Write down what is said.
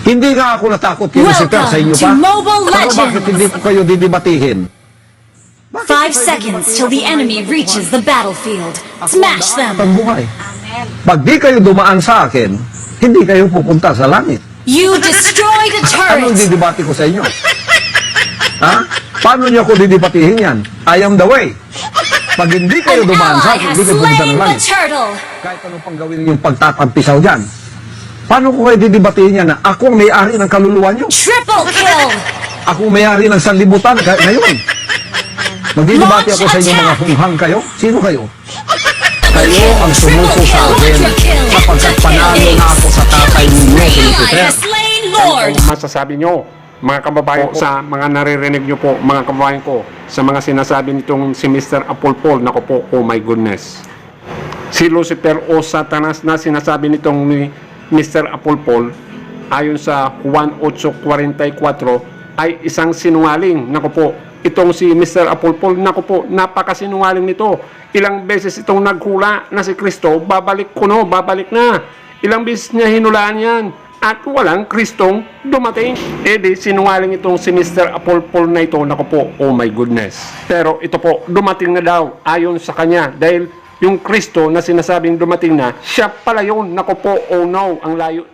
Hindi nga ako natakot kay Lucifer sa inyo pa. Welcome to Mobile Pero Legends! bakit hindi ko kayo didibatihin? 5 seconds till the enemy reaches the battlefield. Smash them! Ang buhay. Pag di kayo dumaan sa akin, hindi kayo pupunta sa langit. You destroyed a Anong turret! didibati ko sa inyo? Ha? Paano niyo ako didibatihin yan? I am the way. Pag hindi kayo An dumaan sa ally akin, has hindi kayo pupunta slain ng the langit. turtle! Kahit anong pang gawin yung pagtatampisaw dyan. Paano ko kayo didibatihin yan na ako ang may-ari ng kaluluwa niyo? Triple kill! Ako ang may-ari ng sanlibutan ngayon. Magdidibati ako sa inyo mga hunghang kayo? Sino kayo? Kayo ang sumuko sa akin sapagkat panalo na ako sa tatay ninyo, Ally Lucifer. has slain Lord! Ano masasabi nyo, mga kababayan ko, sa mga naririnig nyo po, mga kababayan ko, sa mga sinasabi nitong si Mr. Apolpol, naku po, oh my goodness. Si Lucifer o Satanas na sinasabi nitong ni Mr. Apolpol, ayon sa Juan 8:44, ay isang sinungaling. Naku po, itong si Mr. Apolpol, naku po, napakasinungaling nito. Ilang beses itong naghula na si Kristo, babalik na. Ilang beses niya hinulaan yan. At walang Kristong dumating. Eh di, sinungaling itong si Mr. Apolpol na ito, naku po, oh my goodness. Pero ito po, dumating na daw, ayon sa kanya. Dahil yung Kristo na sinasabing dumating na, siya pala yun, naku po, oh no, ang layo